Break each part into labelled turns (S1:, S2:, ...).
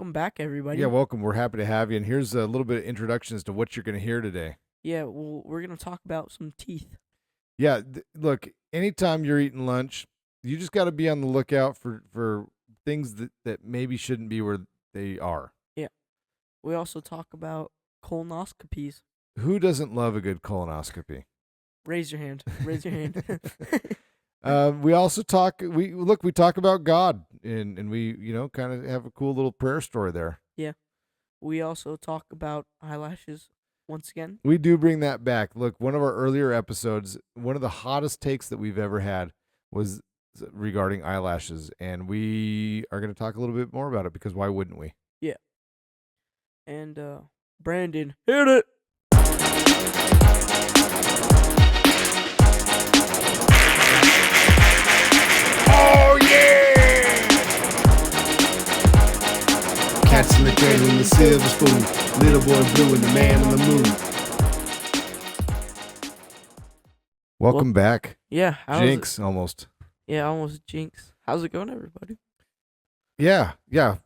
S1: welcome back, everybody.
S2: Yeah, welcome. We're happy to have you. And here's a little bit of introduction as to what you're going to hear today.
S1: Yeah, well, we're gonna talk about some teeth.
S2: Yeah, look, anytime you're eating lunch, you just got to be on the lookout for things that maybe shouldn't be where they are.
S1: Yeah. We also talk about colonoscopies.
S2: Who doesn't love a good colonoscopy?
S1: Raise your hand. Raise your hand.
S2: We also talk. We talk about God, and we kind of have a cool little prayer story there.
S1: Yeah. We also talk about eyelashes once again.
S2: We do bring that back. Look, one of our earlier episodes, one of the hottest takes that we've ever had was regarding eyelashes, and we are going to talk a little bit more about it because why wouldn't we?
S1: Yeah. And Brandon, hit it.
S2: Oh yeah!
S3: Cats in the cradle and the silver spoon. Little boy blue and the man on the moon.
S2: Welcome back.
S1: Yeah.
S2: Jinx, almost.
S1: Yeah, almost jinx. How's it going, everybody?
S2: Yeah.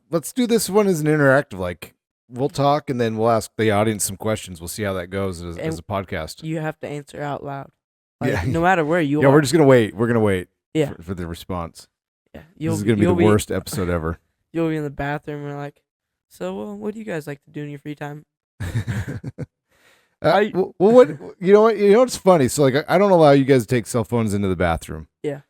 S2: Let's do this one as an interactive. Like, we'll talk and then we'll ask the audience some questions. We'll see how that goes as a podcast.
S1: You have to answer out loud. Like,
S2: Yeah.
S1: No matter where you are.
S2: Yeah, we're just going to wait. We're going to wait
S1: Yeah.
S2: for the response.
S1: Yeah.
S2: This is going to be the worst episode ever.
S1: You'll be in the bathroom and like, so what do you guys like to do in your free time?
S2: What you know what's funny? So like I don't allow you guys to take cell phones into the bathroom.
S1: Yeah.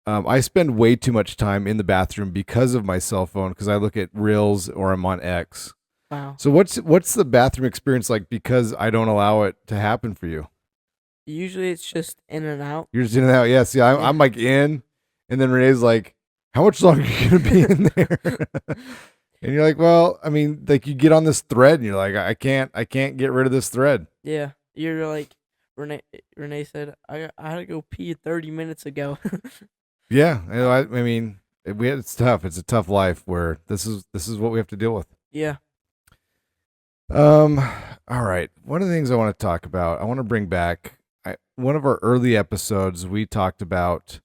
S2: I spend way too much time in the bathroom because of my cell phone because I look at Reels or I'm on X.
S1: Wow.
S2: So what's the bathroom experience like because I don't allow it to happen for you?
S1: Usually it's just in and out.
S2: You're just in and out. Yeah. See, I'm like in, and then Renee's like, "How much longer are you gonna be in there?" And you're like, "Well, I mean, like you get on this thread, and you're like, I can't get rid of this thread."
S1: Yeah. You're like Renee said, I had to go pee 30 minutes ago.
S2: Yeah, I mean, it's tough. It's a tough life where this is what we have to deal with.
S1: Yeah.
S2: All right. One of the things I want to talk about, I want to bring back one of our early episodes. We talked about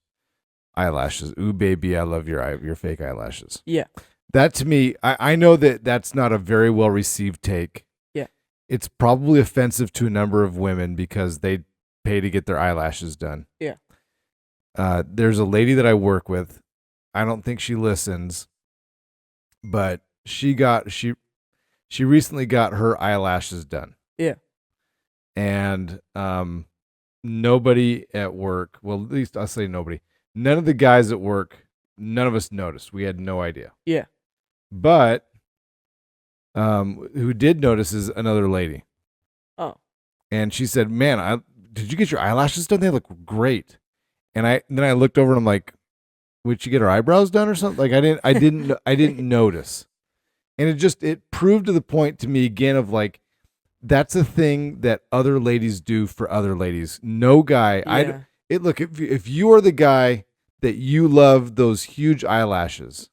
S2: eyelashes. Ooh, baby, I love your fake eyelashes.
S1: Yeah.
S2: That to me, I know that that's not a very well received take.
S1: Yeah.
S2: It's probably offensive to a number of women because they pay to get their eyelashes done.
S1: Yeah.
S2: There's a lady that I work with. I don't think she listens, but she recently got her eyelashes done.
S1: Yeah.
S2: And nobody at work, well, at least I'll say nobody. None of the guys at work, none of us noticed. We had no idea.
S1: Yeah.
S2: But who did notice is another lady.
S1: Oh.
S2: And she said, "Man, did you get your eyelashes done? They look great." And then I looked over and I'm like, "Would she get her eyebrows done or something?" Like I didn't notice. And it proved to the point to me again of like, that's a thing that other ladies do for other ladies. No guy.
S1: Yeah.
S2: Look, if you are the guy that you love those huge eyelashes,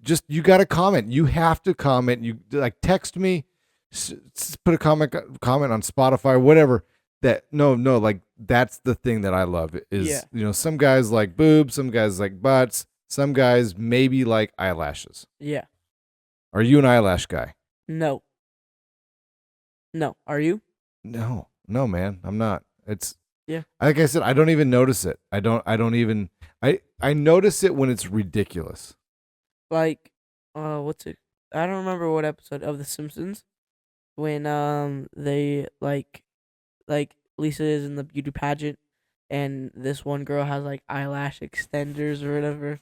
S2: just you got to comment. You have to comment. You like text me, put a comment on Spotify, whatever. That no, like that's the thing that I love is some guys like boobs, some guys like butts, some guys maybe like eyelashes.
S1: Yeah.
S2: Are you an eyelash guy?
S1: No. Are you?
S2: No, man, I'm not. It's
S1: yeah.
S2: Like I said, I don't even notice it. I notice it when it's ridiculous.
S1: Like, what's it? I don't remember what episode of The Simpsons when they like Lisa is in the beauty pageant and this one girl has like eyelash extenders or whatever,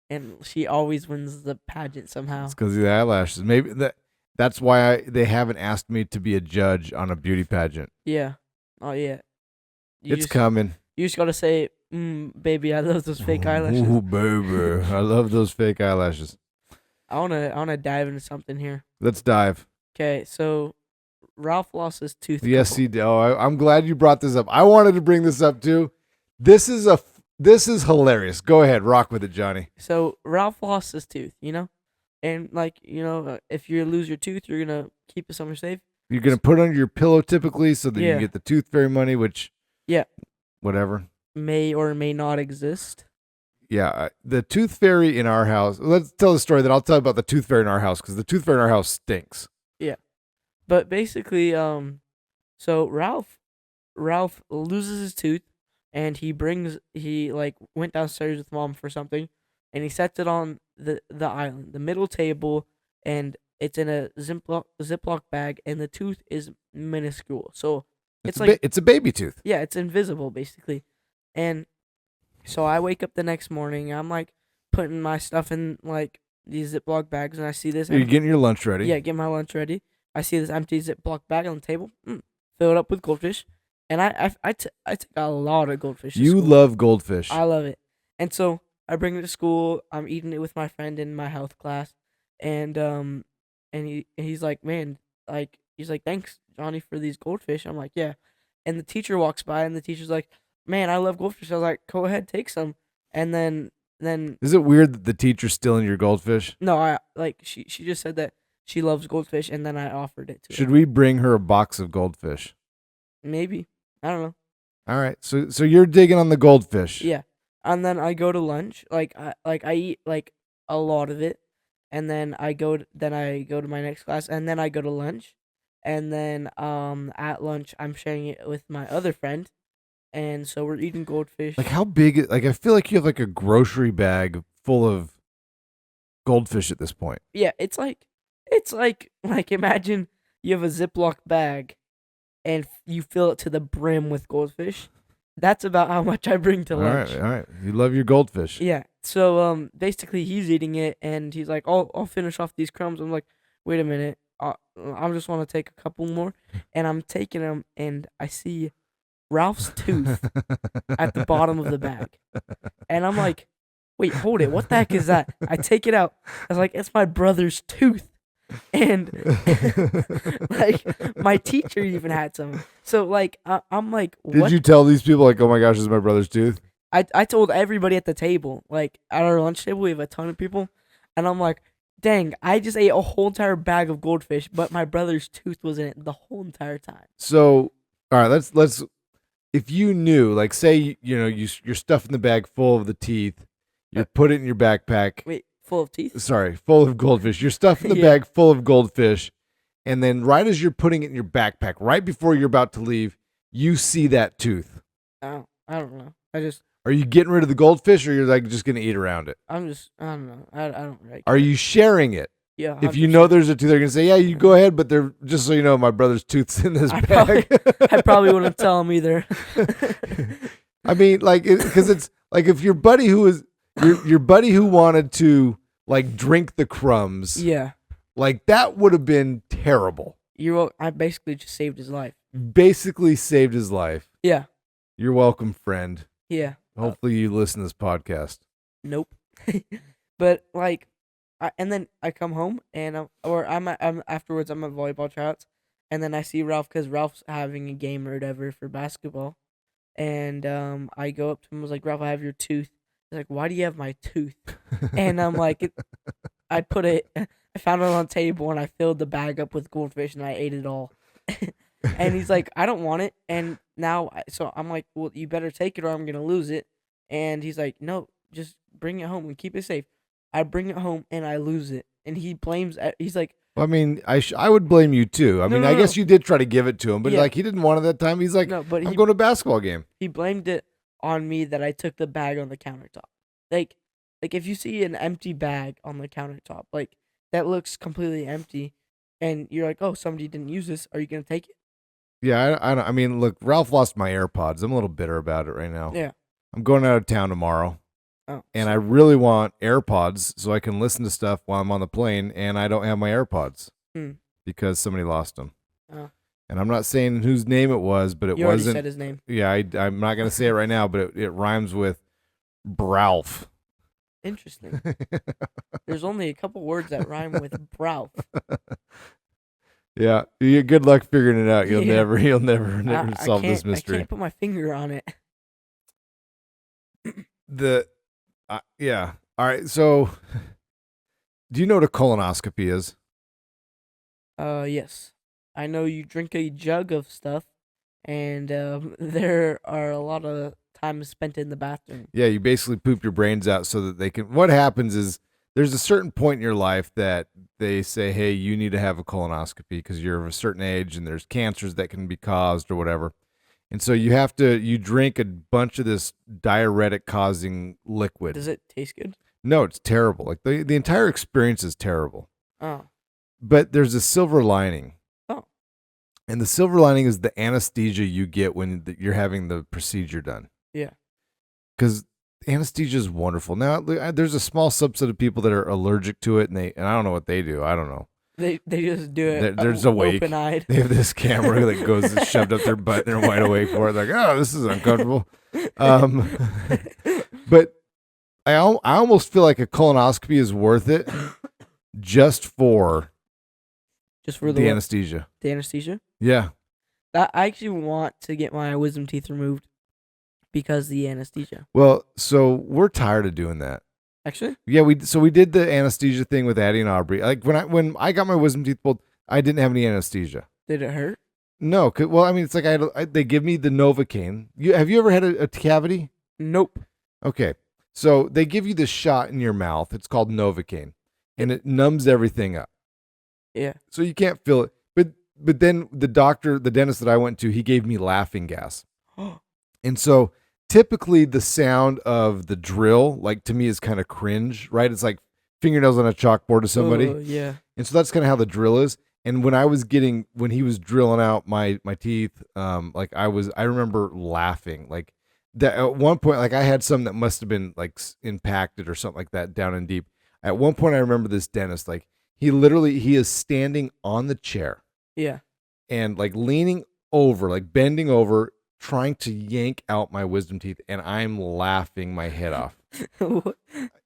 S1: and she always wins the pageant somehow.
S2: It's because of the eyelashes. Maybe that's why they haven't asked me to be a judge on a beauty pageant.
S1: Yeah. Oh yeah.
S2: It's coming.
S1: You just gotta say, baby, I love those fake eyelashes.
S2: Ooh, baby, I love those fake eyelashes.
S1: I wanna dive into something here.
S2: Let's dive.
S1: Okay, so Ralph lost his tooth.
S2: Yes, he did. Oh, I'm glad you brought this up. I wanted to bring this up too. This is hilarious. Go ahead, rock with it, Johnny.
S1: So Ralph lost his tooth, and if you lose your tooth, you're gonna keep it somewhere safe.
S2: You're gonna put it under your pillow typically, so that you can get the tooth fairy money, which
S1: whatever
S2: may
S1: or may not exist.
S2: Yeah, the tooth fairy in our house. Let's tell the story. Then I'll tell you about the tooth fairy in our house because the tooth fairy in our house stinks.
S1: Yeah. But basically, so Ralph loses his tooth, and he like went downstairs with mom for something, and he sets it on the island, the middle table, and it's in a Ziploc bag, and the tooth is minuscule. So it's like,
S2: It's a baby tooth.
S1: yeah, it's invisible basically, and so I wake up the next morning. I'm like putting my stuff in like these Ziploc bags, and I see this.
S2: You're getting your lunch ready.
S1: Yeah, get my lunch ready. I see this empty Ziploc bag on the table. Fill it up with goldfish, and I took a lot of goldfish. To
S2: You
S1: school.
S2: love goldfish.
S1: I love it, and so I bring it to school. I'm eating it with my friend in my health class, and he's like, man, like he's like, thanks, Johnny, for these goldfish. I'm like, yeah, and the teacher walks by, and the teacher's like, man, I love goldfish. I was like, go ahead, take some, and then
S2: Is it weird that the teacher's stealing your goldfish?
S1: no, I like she just said that she loves goldfish, and then I offered it to her.
S2: Should we bring her a box of goldfish?
S1: Maybe, I don't know.
S2: All right. So you're digging on the goldfish.
S1: Yeah, and then I go to lunch. I eat like a lot of it, and then I go to my next class, and then I go to lunch, and then at lunch I'm sharing it with my other friend, and so we're eating goldfish.
S2: Like how big? Like I feel like you have like a grocery bag full of goldfish at this point.
S1: Yeah, it's like imagine you have a Ziploc bag, and you fill it to the brim with goldfish. That's about how much I bring to lunch.
S2: All right. You love your goldfish.
S1: Yeah. So basically he's eating it, and he's like, I'll finish off these crumbs. I'm like, wait a minute. I just want to take a couple more, and I'm taking them, and I see Ralph's tooth at the bottom of the bag, and I'm like, wait, hold it. What the heck is that? I take it out. I was like, it's my brother's tooth. And like my teacher even had some. So like I'm like, what?
S2: Did you tell these people like, oh my gosh, this is my brother's tooth?
S1: I told everybody at the table, like at our lunch table, we have a ton of people, and I'm like, dang, I just ate a whole entire bag of goldfish, but my brother's tooth was in it the whole entire time.
S2: So, all right, let's. If you knew, like, say you're stuffing the bag full of the teeth, you put it in your backpack.
S1: Wait, full of teeth?
S2: Sorry, full of goldfish. You're stuffing the
S1: Yeah.
S2: bag full of goldfish, and then right as you're putting it in your backpack, right before you're about to leave, you see that tooth.
S1: I don't know.
S2: Are you getting rid of the goldfish, or you're like just gonna eat around it?
S1: I don't know. I don't really.
S2: Are you sharing it?
S1: Yeah.
S2: If you know there's a tooth, they're gonna say, "Yeah, you go ahead," but they're just so you know, my brother's tooth's in this bag.
S1: I probably wouldn't tell him either.
S2: I mean, like, because it's like if your buddy who was your buddy who wanted to like drink the crumbs,
S1: Yeah.
S2: like that would have been terrible.
S1: I basically just saved his life.
S2: Basically saved his life.
S1: Yeah.
S2: You're welcome, friend.
S1: Yeah.
S2: Hopefully you listen to this podcast.
S1: Nope. But like, and then I come home and I'm afterwards I'm at volleyball tryouts, and then I see Ralph because Ralph's having a game or whatever for basketball, and I go up to him and was like, Ralph, I have your tooth. He's like, why do you have my tooth? And I'm like, I found it on the table, and I filled the bag up with goldfish, and I ate it all. And he's like, I don't want it. And now, so I'm like, well, you better take it or I'm going to lose it. And he's like, no, just bring it home and keep it safe. I bring it home and I lose it. And he blames, he's like,
S2: I mean, I would blame you too. I mean,
S1: no,
S2: I guess
S1: no.
S2: you did try to give it to him, but
S1: Yeah.
S2: like he didn't want it that time. He's like,
S1: no, but
S2: I'm going to a basketball game.
S1: he blamed it on me that I took the bag on the countertop. Like if you see an empty bag on the countertop, like that looks completely empty, and you're like, oh, somebody didn't use this. Are you going to take it?
S2: Yeah, I mean, look, Ralph lost my AirPods. I'm a little bitter about it right now.
S1: Yeah.
S2: I'm going out of town tomorrow,
S1: Oh,
S2: and I really want AirPods so I can listen to stuff while I'm on the plane, and I don't have my AirPods because somebody lost them.
S1: Oh.
S2: And I'm not saying whose name it was, but it
S1: You already
S2: wasn't.
S1: said his name.
S2: Yeah, I'm not going to say it right now, but it rhymes with Bralf.
S1: Interesting. There's only a couple words that rhyme with Ralph.
S2: Yeah, good luck figuring it out. You'll
S1: Yeah.
S2: never
S1: I
S2: solve this
S1: can't-
S2: mystery.
S1: I can't put my finger on it.
S2: Yeah. All right. So, do you know what a colonoscopy is?
S1: Yes. I know you drink a jug of stuff, and there are a lot of time is spent in the bathroom.
S2: Yeah, you basically poop your brains out so that they can. What happens is there's a certain point in your life that they say, hey, you need to have a colonoscopy because you're of a certain age and there's cancers that can be caused or whatever. And so you drink a bunch of this diuretic causing liquid.
S1: Does it taste good?
S2: No, it's terrible. Like the entire experience is terrible.
S1: Oh.
S2: But there's a silver lining.
S1: Oh.
S2: And the silver lining is the anesthesia you get when you're having the procedure done.
S1: Yeah.
S2: Because anesthesia is wonderful. Now, there's a small subset of people that are allergic to it, and I don't know what they do. I don't know.
S1: They just do it.
S2: They're just awake.
S1: Open-eyed.
S2: They have this camera that goes shoved up their butt, and they're wide awake for it. Like, oh, this is uncomfortable. But I almost feel like a colonoscopy is worth it just for the anesthesia.
S1: The anesthesia?
S2: Yeah.
S1: I actually want to get my wisdom teeth removed because of the anesthesia.
S2: Well, so we're tired of doing that.
S1: Actually?
S2: Yeah, we did the anesthesia thing with Addie and Aubrey. Like when I got my wisdom teeth pulled, I didn't have any anesthesia.
S1: Did it hurt?
S2: No, well, I mean, it's like they give me the Novocaine. Have you ever had a cavity?
S1: Nope.
S2: Okay, so they give you this shot in your mouth. It's called Novocaine, and it numbs everything up.
S1: Yeah.
S2: So you can't feel it. But then the dentist that I went to, he gave me laughing gas. And so typically the sound of the drill, like to me, is kind of cringe, right? It's like fingernails on a chalkboard to somebody.
S1: Yeah.
S2: And so that's kind of how the drill is. And when he was drilling out my teeth, like I remember laughing like that at one point. Like I had some that must have been like impacted or something like that down in deep. At one point, I remember this dentist, like he is standing on the chair.
S1: Yeah.
S2: And like leaning over, like bending over, trying to yank out my wisdom teeth, and I'm laughing my head off.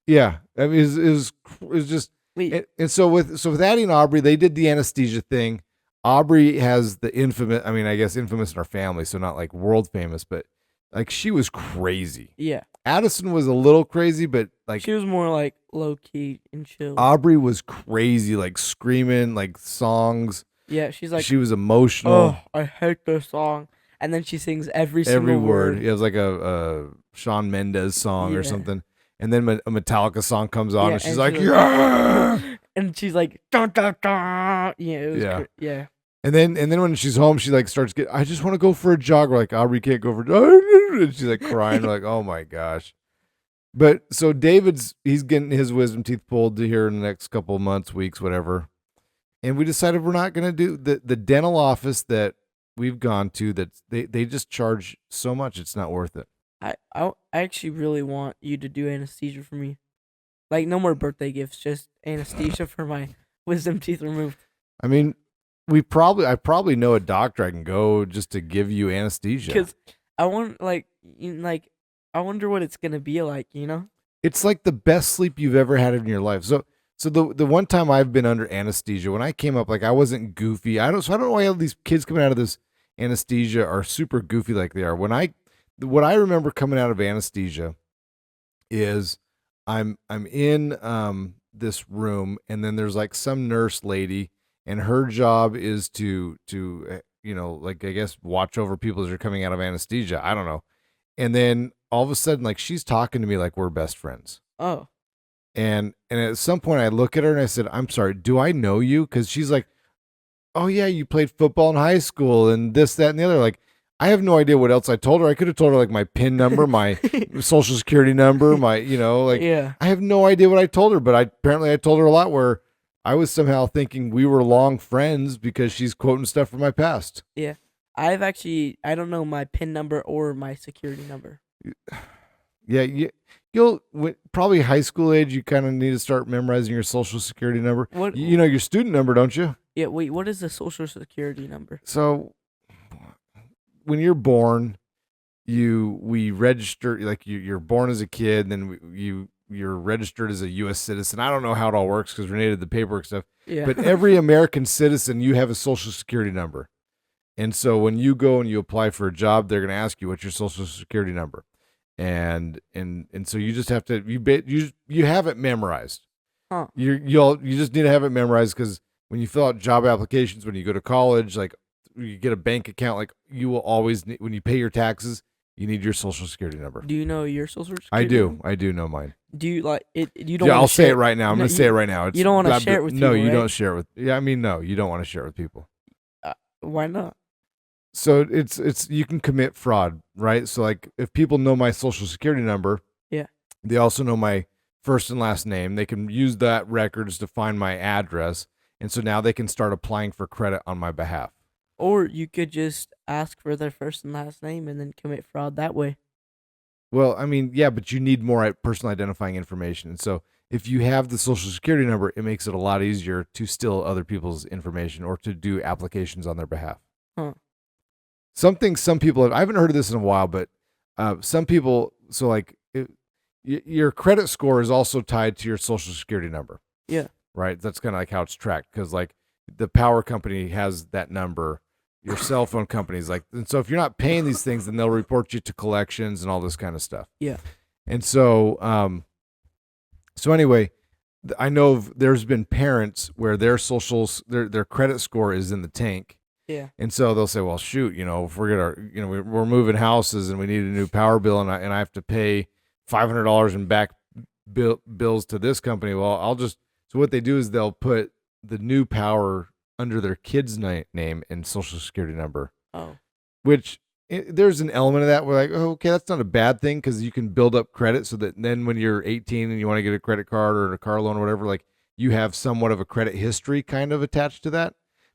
S2: Yeah, I mean, it was just. And so with Addie and Aubrey, they did the anesthesia thing. Aubrey has the infamous. I mean, I guess infamous in our family, so not like world famous, but like she was crazy.
S1: Yeah.
S2: Addison was a little crazy, but like
S1: she was more like low key and chill.
S2: Aubrey was crazy, like screaming, like songs.
S1: Yeah, she's like,
S2: she was emotional.
S1: Oh, I hate this song. And then she sings every single word.
S2: It was like a Shawn Mendes song or something. And then a Metallica song comes on, and she's like, yeah.
S1: And she's like, dun, dun, dun. Yeah, it was yeah.
S2: And then when she's home, she like starts I just want to go for a jog. We're like, Aubrey can't go for a jog. And she's like crying. We're like, oh my gosh. But so he's getting his wisdom teeth pulled here in the next couple of months, weeks, whatever. And we decided we're not going to do the dental office that we've gone to, that they just charge so much. It's not worth it.
S1: I actually really want you to do anesthesia for me. Like no more birthday gifts, just anesthesia for my wisdom teeth removed.
S2: I mean, I probably know a doctor I can go just to give you anesthesia.
S1: Because I want I wonder what it's going to be like, you know?
S2: It's like the best sleep you've ever had in your life. So the one time I've been under anesthesia, when I came up, like I wasn't goofy. I don't know why all these kids coming out of this anesthesia are super goofy like they are. What I remember coming out of anesthesia is I'm in this room, and then there's like some nurse lady, and her job is to like I guess watch over people as they're coming out of anesthesia. I don't know. And then all of a sudden, like she's talking to me like we're best friends.
S1: Oh.
S2: And at some point I look at her and I said, I'm sorry, do I know you? Because she's like, oh yeah, you played football in high school and this, that, and the other. Like, I have no idea what else I told her. I could have told her like my PIN number, my social security number, I have no idea what I told her, but apparently I told her a lot, where I was somehow thinking we were long friends because she's quoting stuff from my past.
S1: Yeah. I don't know my PIN number or my security number.
S2: Yeah, you'll probably high school age. You kind of need to start memorizing your social security number.
S1: What,
S2: you know your student number, don't you?
S1: Yeah. Wait. What is the social security number?
S2: So, when you're born, we register, like you're born as a kid, then you're registered as a U.S. citizen. I don't know how it all works because Renee did the paperwork stuff.
S1: Yeah.
S2: But every American citizen, you have a social security number, and so when you go and you apply for a job, they're going to ask you what's your social security number. And so you just have to you have it memorized.
S1: Huh.
S2: You just need to have it memorized, because when you fill out job applications, when you go to college, like you get a bank account, like you will always when you pay your taxes, You need your social security number.
S1: Do you know your social security?
S2: I do.
S1: number?
S2: I do know mine.
S1: Do you like it? You don't.
S2: Yeah,
S1: wanna
S2: I'll say
S1: share
S2: it right now. I'm
S1: No,
S2: going to say it right now. It's
S1: you don't wanna
S2: blah,
S1: share it
S2: blah-
S1: with
S2: No,
S1: people,
S2: you
S1: right?
S2: don't share it with. Yeah, I mean, no, you don't want to share it with people.
S1: Why not?
S2: So it's you can commit fraud, right? So like if people know my social security number,
S1: Yeah.
S2: they also know my first and last name. They can use that records to find my address, and so now they can start applying for credit on my behalf.
S1: Or you could just ask for their first and last name and then commit fraud that way.
S2: Well, I mean, yeah, but you need more personal identifying information. And so if you have the social security number, it makes it a lot easier to steal other people's information or to do applications on their behalf.
S1: Huh.
S2: Something some people have, I haven't heard of this in a while, but some people, so like your credit score is also tied to your social security number.
S1: Yeah.
S2: Right? That's kind of like how it's tracked because like the power company has that number. Your cell phone companies like, and so if you're not paying these things, then they'll report you to collections and all this kind of stuff.
S1: Yeah.
S2: And so, so anyway, I know there's been parents where their socials, their credit score is in the tank.
S1: Yeah.
S2: And so they'll say, well, shoot, if we're we're moving houses and we need a new power bill and I have to pay $500 in back bills to this company. Well, so what they do is they'll put the new power under their kid's name and social security number.
S1: Oh.
S2: Which there's an element of that where like, oh, okay, that's not a bad thing because you can build up credit so that then when you're 18 and you want to get a credit card or a car loan or whatever, like you have somewhat of a credit history kind of attached to that.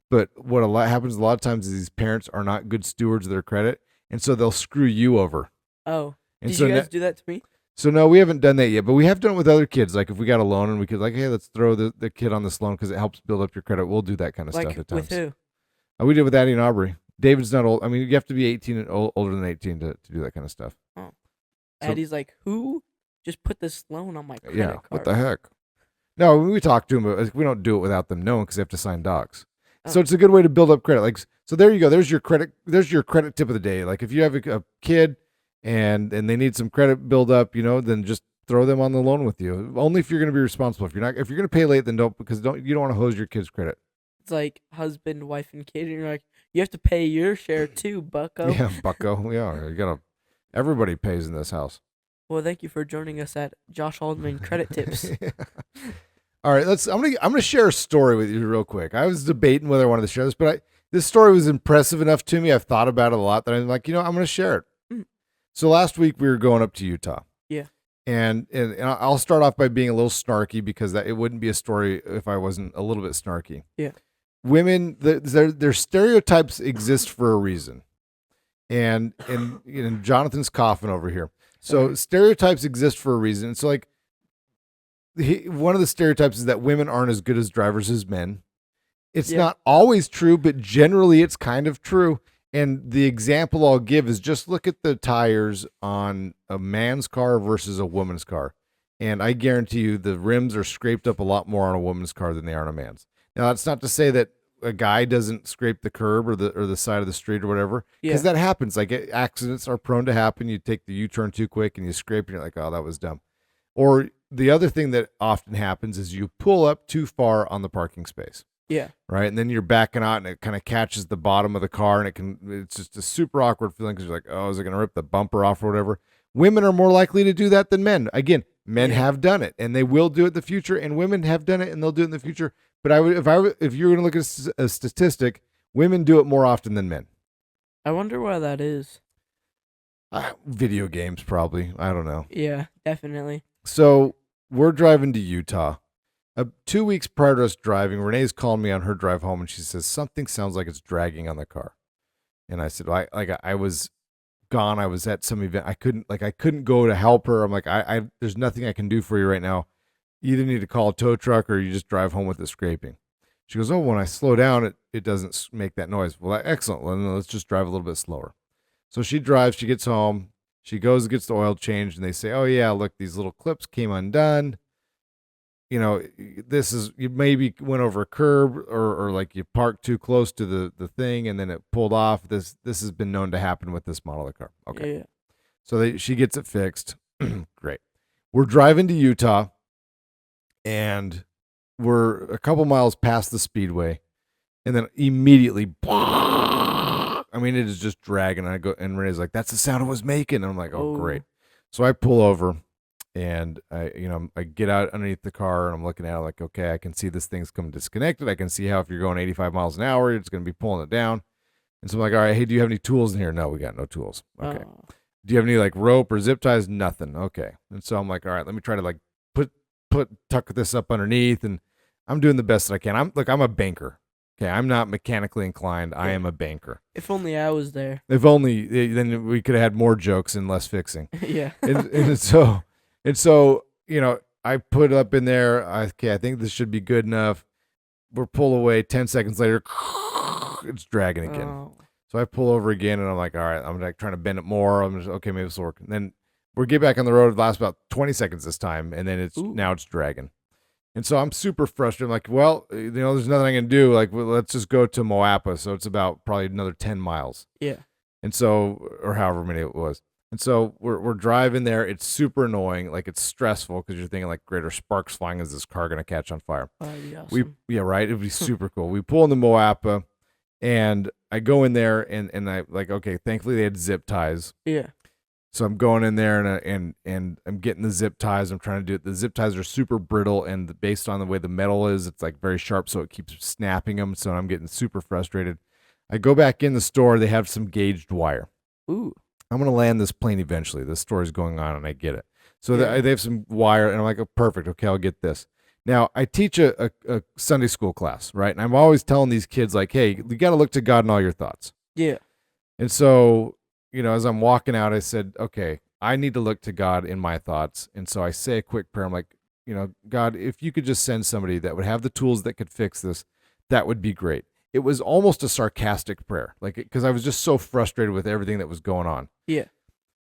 S2: But what happens a lot of times is these parents are not good stewards of their credit, and so they'll screw you over.
S1: Oh.
S2: And
S1: Did
S2: so
S1: you guys do that to me?
S2: So no, we haven't done that yet, but we have done it with other kids. Like if we got a loan and we could like, hey, let's throw the kid on this loan because it helps build up your credit. We'll do that kind of stuff at times.
S1: With who?
S2: We did with Addie and Aubrey. David's not old. I mean, you have to be 18 and older than 18 to do that kind of stuff.
S1: Oh.
S2: So-
S1: Addie's like, who just put this loan on my credit
S2: Yeah,
S1: card?
S2: what the heck? No, we talk to them, but we don't do it without them knowing because they have to sign docs. So
S1: Oh.
S2: it's a good way to build up credit. Like, so there you go. There's your credit. There's your credit tip of the day. Like if you have a kid and they need some credit build up, then just throw them on the loan with you. Only if you're going to be responsible. If you're going to pay late, then don't you don't want to hose your kid's credit.
S1: It's like husband, wife, and kid, and you're like, you have to pay your share too, bucko.
S2: Yeah, bucko. Yeah, everybody pays in this house.
S1: Well, thank you for joining us at Josh Haldeman Credit Tips.
S2: All right, I'm gonna share a story with you real quick. I was debating whether I wanted to share this, but this story was impressive enough to me. I've thought about it a lot that I'm like, I'm gonna share it.
S1: Mm.
S2: So last week we were going up to Utah.
S1: Yeah.
S2: And I'll start off by being a little snarky because it wouldn't be a story if I wasn't a little bit snarky.
S1: Yeah.
S2: Women, their stereotypes exist for a reason, and Jonathan's coughing over here. So stereotypes exist for a reason. So like, one of the stereotypes is that women aren't as good as drivers as men. It's not always true, but generally it's kind of true. And the example I'll give is just look at the tires on a man's car versus a woman's car. And I guarantee you the rims are scraped up a lot more on a woman's car than they are on a man's. Now, that's not to say that a guy doesn't scrape the curb or the side of the street or whatever, because that happens. Like accidents are prone to happen. You take the U-turn too quick and you scrape and you're like, oh, that was dumb. Or the other thing that often happens is you pull up too far on the parking space.
S1: Yeah.
S2: Right. And then you're backing out and it kind of catches the bottom of the car and it's just a super awkward feeling because you're like, oh, is it going to rip the bumper off or whatever? Women are more likely to do that than men. Again, men have done it and they will do it in the future, and women have done it and they'll do it in the future. But if you were going to look at a statistic, women do it more often than men.
S1: I wonder why that is.
S2: Video games, probably. I don't know.
S1: Yeah, definitely.
S2: So we're driving to Utah. 2 weeks prior to us driving, Renee's called me on her drive home, and she says something sounds like it's dragging on the car. And I said, I was gone. I was at some event. I couldn't go to help her. I'm like, there's nothing I can do for you right now. You either need to call a tow truck or you just drive home with the scraping. She goes, oh, when I slow down, it doesn't make that noise. Well, excellent. Well, then let's just drive a little bit slower. So she drives. She gets home. She goes and gets the oil changed, and they say, oh yeah, look, these little clips came undone. You maybe went over a curb or like you parked too close to the thing and then it pulled off. This has been known to happen with this model of car. Okay.
S1: Yeah.
S2: So she gets it fixed. Great. We're driving to Utah and we're a couple miles past the speedway, and then immediately I mean, it is just dragging. I go, and Renee's like, "That's the sound it was making." And I'm like, "Oh,
S1: Oh.
S2: great." So I pull over, and I get out underneath the car, and I'm looking at it like, okay, I can see this thing's coming disconnected. I can see how if you're going 85 miles an hour, it's going to be pulling it down. And so I'm like, all right, hey, do you have any tools in here? No, we got no tools. Okay.
S1: Oh.
S2: Do you have any like rope or zip ties? Nothing. Okay. And so I'm like, all right, let me try to like tuck this up underneath, and I'm doing the best that I can. I'm a banker. Okay, I'm not mechanically inclined. I am a banker.
S1: If only I was there.
S2: If only then we could have had more jokes and less fixing.
S1: Yeah.
S2: and so I put it up in there. I think this should be good enough. We're pull away. 10 seconds later, it's dragging again.
S1: Oh.
S2: So I pull over again, and I'm like, all right, I'm like trying to bend it more. I'm just okay, maybe this will work. And then we get back on the road. It lasts about 20 seconds this time, and then now it's dragging. And so I'm super frustrated. I'm like, well, there's nothing I can do. Like, well, let's just go to Moapa. So it's about probably another 10 miles.
S1: Yeah.
S2: And so, or however many it was. And so we're driving there. It's super annoying. Like, it's stressful because you're thinking like, great, are sparks flying? Is this car going to catch on fire?
S1: Oh, that'd be awesome.
S2: Yeah, right. It'd be super cool. We pull into Moapa, and I go in there, and I like, okay, thankfully they had zip ties.
S1: Yeah.
S2: So I'm going in there, and I'm getting the zip ties. I'm trying to do it. The zip ties are super brittle, and based on the way the metal is, it's like very sharp, so it keeps snapping them. So I'm getting super frustrated. I go back in the store. They have some gauged wire.
S1: Ooh.
S2: I'm going to land this plane eventually. This story's going on, and I get it. So
S1: Yeah.
S2: they have some wire, and I'm like, oh, perfect. Okay, I'll get this. Now, I teach a Sunday school class, right? And I'm always telling these kids, like, hey, you got to look to God in all your thoughts.
S1: Yeah.
S2: And so, as I'm walking out, I said, okay, I need to look to God in my thoughts. And so I say a quick prayer. I'm like, God, if you could just send somebody that would have the tools that could fix this, that would be great. It was almost a sarcastic prayer, like, because I was just so frustrated with everything that was going on.
S1: Yeah.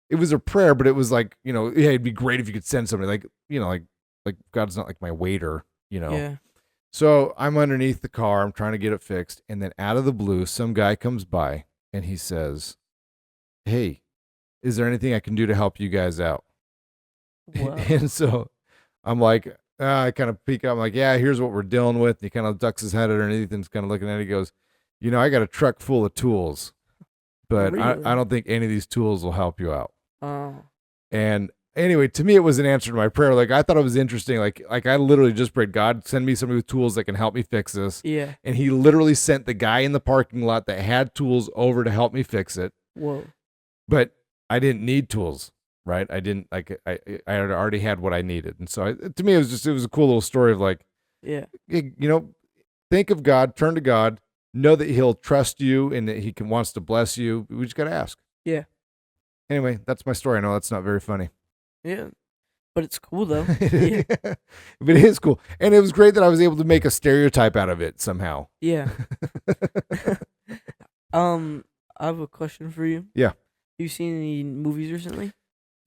S2: It was a prayer, but it was like, yeah, it'd be great if you could send somebody, like God's not like my waiter,
S1: Yeah.
S2: So I'm underneath the car. I'm trying to get it fixed. And then out of the blue, some guy comes by and he says, hey, is there anything I can do to help you guys out?
S1: Wow.
S2: And so I'm like, I kind of peek out. I'm like, yeah, here's what we're dealing with. And he kind of ducks his head underneath and is kind of looking at it. He goes, I got a truck full of tools, but
S1: Really?
S2: I don't think any of these tools will help you out.
S1: Oh.
S2: And anyway, to me, it was an answer to my prayer. Like, I thought it was interesting. Like I literally just prayed, God, send me somebody with tools that can help me fix this.
S1: Yeah.
S2: And he literally sent the guy in the parking lot that had tools over to help me fix it.
S1: Whoa.
S2: But I didn't need tools, right? I didn't I had already had what I needed. And so to me, it was a cool little story of like,
S1: Yeah.
S2: think of God, turn to God, know that he'll trust you and that he wants to bless you. We just got to ask.
S1: Yeah.
S2: Anyway, that's my story. I know that's not very funny.
S1: Yeah. But it's cool though. Yeah.
S2: But it is cool. And it was great that I was able to make a stereotype out of it somehow.
S1: Yeah. I have a question for you.
S2: Yeah.
S1: Have you seen any movies recently?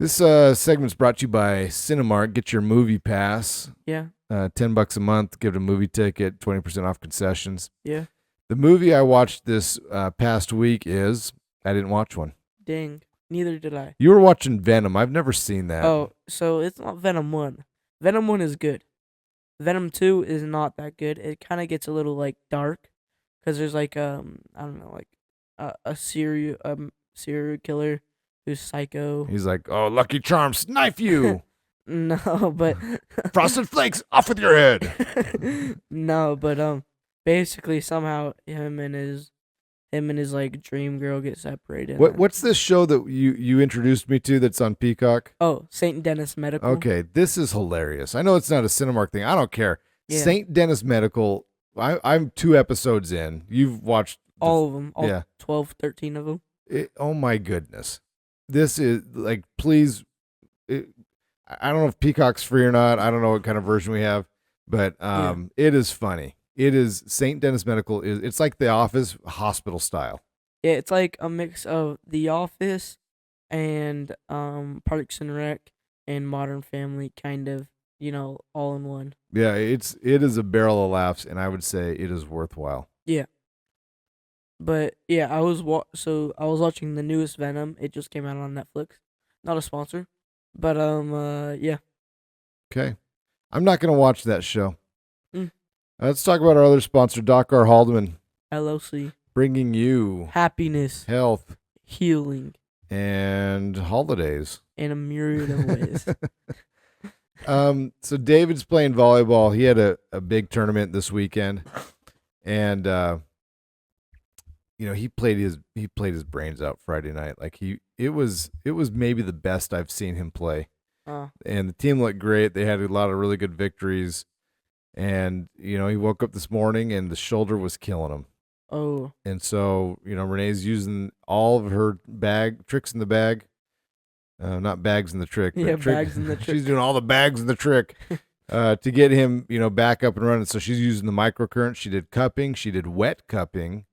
S2: This segment's brought to you by Cinemark. Get your movie pass.
S1: Yeah.
S2: $10 a month. Give it a movie ticket. 20% off concessions.
S1: Yeah.
S2: The movie I watched this past week is I didn't watch one.
S1: Dang. Neither did I.
S2: You were watching Venom. I've never seen that.
S1: Oh, so it's not Venom 1. Venom 1 is good. Venom 2 is not that good. It kind of gets a little like dark cuz there's like I don't know, like a serial killer who's psycho.
S2: He's like, "Oh, Lucky Charms, knife you."
S1: No, but
S2: Frosted Flakes, off with your head.
S1: No, but basically somehow him and his like dream girl get separated.
S2: What's this show that you introduced me to that's on Peacock?
S1: Oh, St. Dennis Medical.
S2: Okay, this is hilarious. I know it's not a Cinemark thing. I don't care.
S1: Yeah.
S2: St. Dennis Medical. I'm 2 episodes in. You've watched
S1: All of them. All
S2: yeah.
S1: 12, 13 of them.
S2: Oh my goodness. This is like, please. I don't know if Peacock's free or not. I don't know what kind of version we have, but It is funny. It is St. Dennis Medical. It's like The Office, hospital style.
S1: Yeah, it's like a mix of The Office and Parks and Rec and Modern Family, kind of, all in one.
S2: Yeah, it is a barrel of laughs, and I would say it is worthwhile.
S1: Yeah. But yeah, I was watching the newest Venom. It just came out on Netflix. Not a sponsor, but yeah.
S2: Okay, I'm not gonna watch that show.
S1: Mm.
S2: Let's talk about our other sponsor, Doc R. Haldeman.
S1: LLC.
S2: bringing you
S1: happiness,
S2: health,
S1: healing,
S2: and holidays.
S1: in a myriad of ways.
S2: So David's playing volleyball. He had a big tournament this weekend, and he played his brains out Friday night. Like it was maybe the best I've seen him play. And the team looked great. They had a lot of really good victories. And he woke up this morning and the shoulder was killing him.
S1: Oh.
S2: And so Renee's using all of her tricks in the bag. Not bags in the trick. But
S1: Yeah, bags in the trick.
S2: She's doing all the bags in the trick to get him, back up and running. So she's using the microcurrent. She did cupping. She did wet cupping.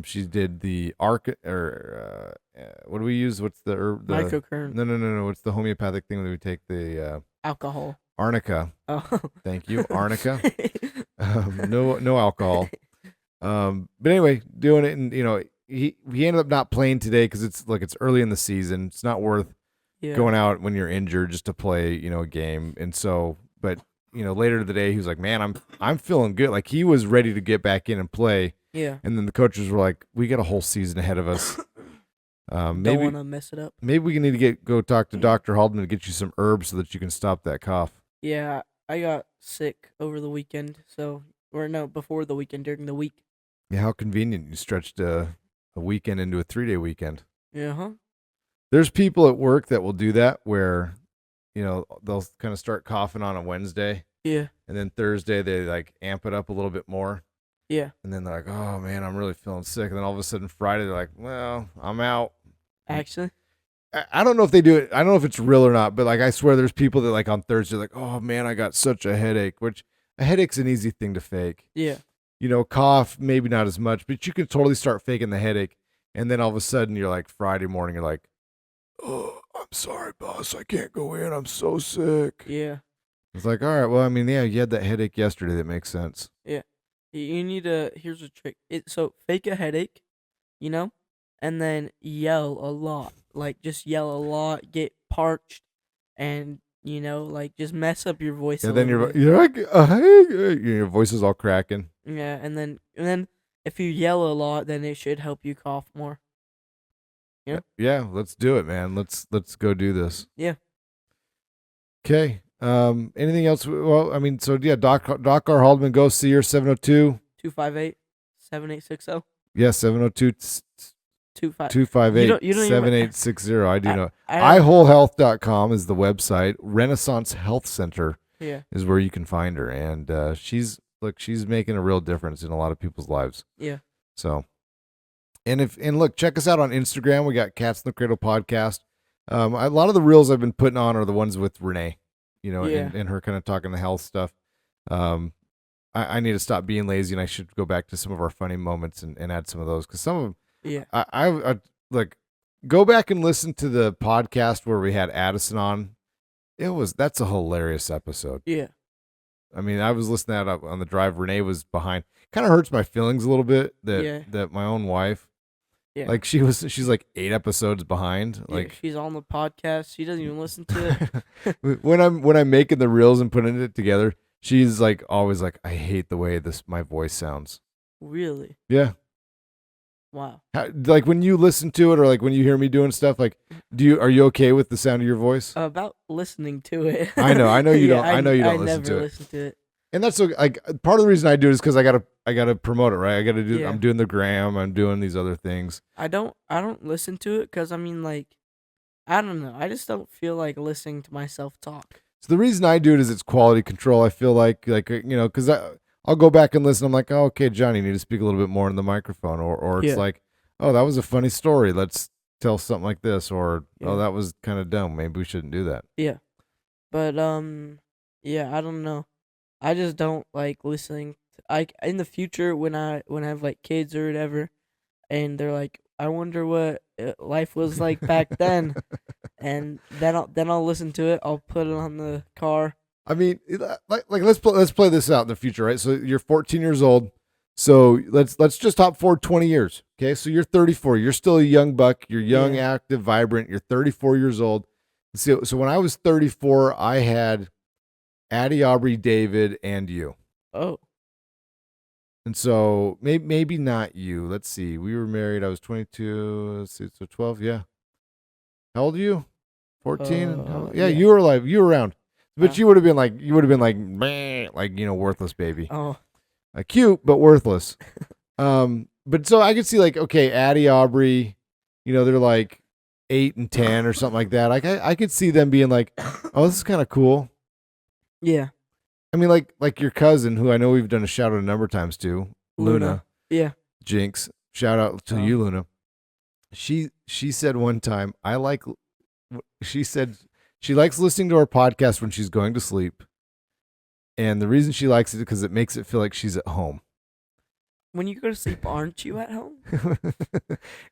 S2: She did the what do we use? What's the herb?
S1: Microcurrent.
S2: No. What's the homeopathic thing that we take? The
S1: alcohol.
S2: Arnica.
S1: Oh.
S2: Thank you, Arnica. No alcohol. But anyway, doing it, and he ended up not playing today because it's early in the season. It's not worth going out when you're injured just to play a game. And so, but later in the day he was like, man, I'm feeling good. Like he was ready to get back in and play.
S1: Yeah.
S2: And then the coaches were like, we got a whole season ahead of us.
S1: Don't want to mess it up.
S2: Maybe we need to go talk to Dr. Haldeman to get you some herbs so that you can stop that cough.
S1: Yeah, I got sick over the weekend, before the weekend, during the week.
S2: Yeah, how convenient. You stretched a weekend into a 3-day weekend.
S1: Yeah, huh?
S2: There's people at work that will do that where, they'll kind of start coughing on a Wednesday.
S1: Yeah.
S2: And then Thursday they amp it up a little bit more.
S1: Yeah.
S2: And then they're like, oh man, I'm really feeling sick. And then all of a sudden Friday they're like, well, I'm out.
S1: Actually?
S2: I don't know if they do it. I don't know if it's real or not, but I swear there's people that on Thursday like, oh man, I got such a headache, which a headache's an easy thing to fake.
S1: Yeah.
S2: Cough, maybe not as much, but you can totally start faking the headache. And then all of a sudden you're like Friday morning, you're like, oh, I'm sorry, boss. I can't go in. I'm so sick.
S1: Yeah.
S2: It's like, all right, well, you had that headache yesterday. That makes sense.
S1: Yeah. You need here's a trick. So fake a headache, and then yell a lot. Just yell a lot, get parched, and, just mess up your voice.
S2: And then you're like, hey, your voice is all cracking.
S1: Yeah, and then if you yell a lot, then it should help you cough more. Yep.
S2: Yeah, let's do it, man. Let's go do this.
S1: Yeah.
S2: Okay. Anything else? Well, so yeah, Doc R. Haldeman, go see her,
S1: 702-258-7860.
S2: Yeah, 702-258-7860. I do know. iWholeHealth.com is the website. Renaissance Health Center is where you can find her. And she's making a real difference in a lot of people's lives.
S1: Yeah.
S2: So, and look, check us out on Instagram. We got Cats in the Cradle podcast. A lot of the reels I've been putting on are the ones with Renee, and her kind of talking the health stuff. I need to stop being lazy, and I should go back to some of our funny moments and add some of those, because some of them, I go back and listen to the podcast where we had Addison on. That's a hilarious episode.
S1: Yeah.
S2: I was listening to that on the drive. Renee was behind. Kind of hurts my feelings a little bit that my own wife, she's 8 episodes behind.
S1: She's on the podcast. She doesn't even listen to it.
S2: when I'm making the reels and putting it together, she's always like, I hate the way my voice sounds.
S1: Really?
S2: Yeah.
S1: Wow.
S2: When you listen to it, or when you hear me doing stuff, are you okay with the sound of your voice?
S1: About listening to it.
S2: I know you don't. I know you don't listen to it.
S1: I never listen to it.
S2: And that's part of the reason I do it is because I gotta promote it, right? I gotta do.
S1: Yeah.
S2: I'm doing the gram. I'm doing these other things.
S1: I don't listen to it because I don't know. I just don't feel like listening to myself talk.
S2: So the reason I do it is it's quality control. I feel because I'll go back and listen. I'm like, oh, okay, Johnny, you need to speak a little bit more in the microphone, or it's oh, that was a funny story. Let's tell something like this, or oh, that was kind of dumb. Maybe we shouldn't do that.
S1: Yeah, but I don't know. I just don't like listening. In the future when I have kids or whatever, and they're like, I wonder what life was like back then, and then I'll listen to it. I'll put it on the car.
S2: Let's play this out in the future, right? So you're 14 years old. So let's just hop forward 20 years. Okay, so you're 34. You're still a young buck. You're young, active, vibrant. You're 34 years old. So when I was 34, I had Addie, Aubrey, David, and you.
S1: Oh.
S2: And so maybe not you. Let's see. We were married. I was 22. Let's see. So 12. Yeah. How old are you? 14. Yeah,
S1: Yeah.
S2: you were alive. You were around. But
S1: Uh,
S2: you would have been like, meh, like, worthless baby.
S1: Oh,
S2: Cute, but worthless. But so I could see like, okay, Addie, Aubrey, they're like 8 and 10 or something like that. Like I could see them being like, oh, this is kind of cool.
S1: yeah.
S2: I mean, like your cousin, who I know we've done a shout out a number of times to, Luna.
S1: Yeah.
S2: Jinx. Shout out to you, Luna. She said one time, she said she likes listening to our podcast when she's going to sleep. And the reason she likes it is because it makes it feel like she's at home.
S1: When you go to sleep, aren't you at home?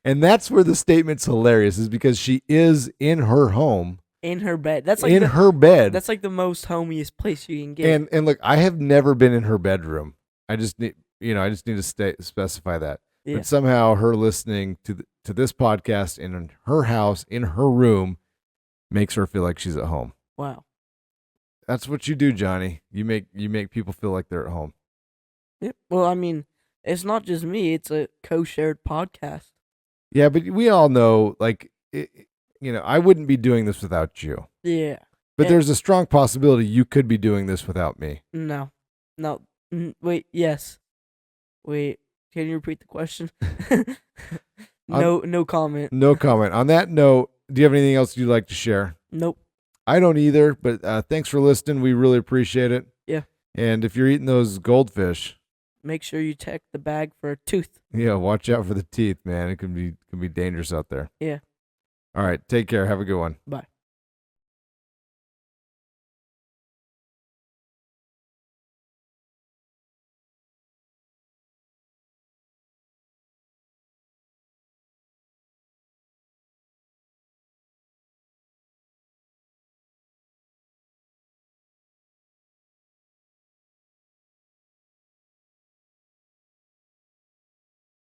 S2: And that's where the statement's hilarious, is because she is in her home.
S1: In her bed. That's like
S2: her bed.
S1: That's like the most homiest place you can get.
S2: And look, I have never been in her bedroom. I just need to specify that.
S1: Yeah.
S2: But somehow her listening to this podcast in her house, in her room, makes her feel like she's at home.
S1: Wow.
S2: That's what you do, Johnny. You make people feel like they're at home.
S1: Yep. Well, I mean, it's not just me. It's a co-shared podcast.
S2: Yeah, but we all know, like, I wouldn't be doing this without you.
S1: Yeah.
S2: But there's a strong possibility you could be doing this without me.
S1: No. Wait. Yes. Wait. Can you repeat the question? No comment.
S2: No comment. On that note, do you have anything else you'd like to share?
S1: Nope.
S2: I don't either, but thanks for listening. We really appreciate it.
S1: Yeah.
S2: And if you're eating those goldfish,
S1: make sure you check the bag for a tooth.
S2: Yeah, watch out for the teeth, man. It can be dangerous out there.
S1: Yeah.
S2: All right, take care. Have a good one.
S1: Bye.